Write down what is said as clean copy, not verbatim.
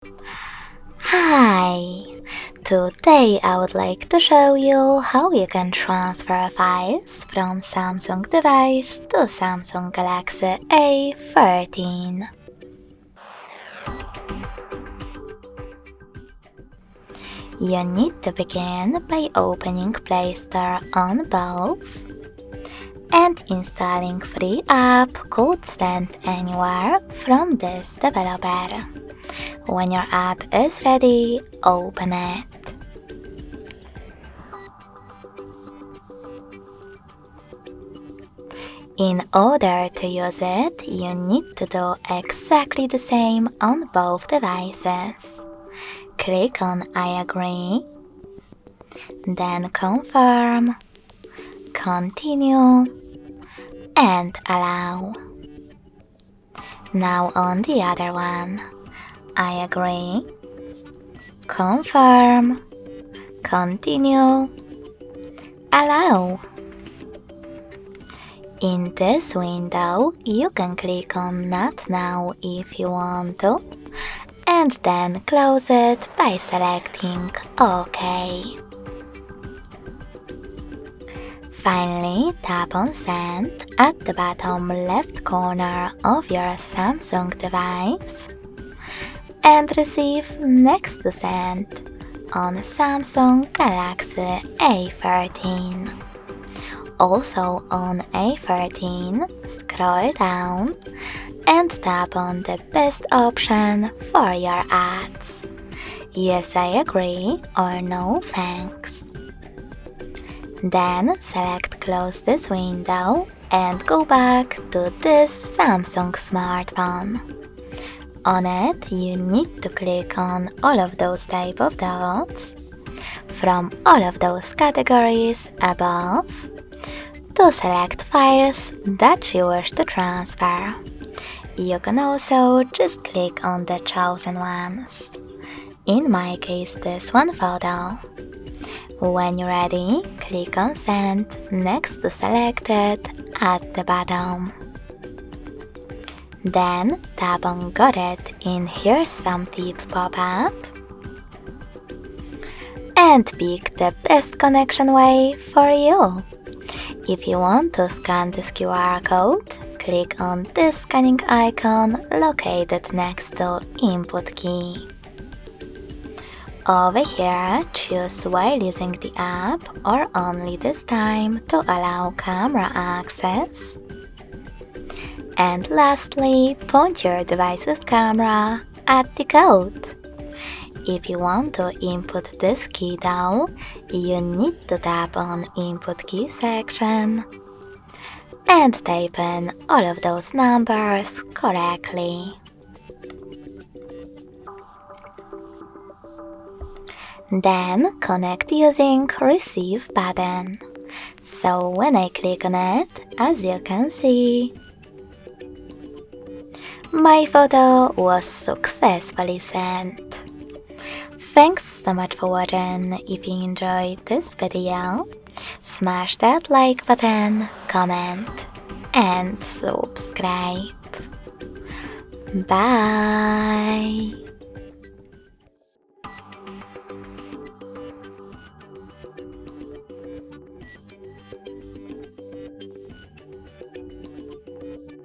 Hi! Today I would like to show you how you can transfer files from Samsung device to Samsung Galaxy A14. You need to begin by opening Play Store on both and installing free app called Stand Anywhere from this developer. When your app is ready, open it. In order to use it, you need to do exactly the same on both devices. Click on I agree, then confirm, continue, and allow. Now on the other one. I agree, confirm, continue, allow. In this window, you can click on Not Now if you want to, and then close it by selecting OK. Finally, tap on Send at the bottom left corner of your Samsung device and receive Next to Send on Samsung Galaxy A14. Also on A14, scroll down and tap on the best option for your ads. Yes, I agree or no thanks. Then select Close this window and go back to this Samsung smartphone. On it, you need to click on all of those type of dots from all of those categories above to select files that you wish to transfer. You can also just click on the chosen ones. In my case, this one photo. When you're ready, click on Send next to Selected at the bottom. Then tap on Got it in Here's Some Tip pop-up and pick the best connection way for you. If you want to scan this QR code, click on this scanning icon located next to Input key. Over here, choose while using the app or only this time to allow camera access. And lastly, point your device's camera at the code. If you want to input this key though, you need to tap on Input key section and type in all of those numbers correctly. Then connect using Receive button. So when I click on it, as you can see, my photo was successfully sent. Thanks so much for watching. If you enjoyed this video, smash that like button, comment, and subscribe. Bye!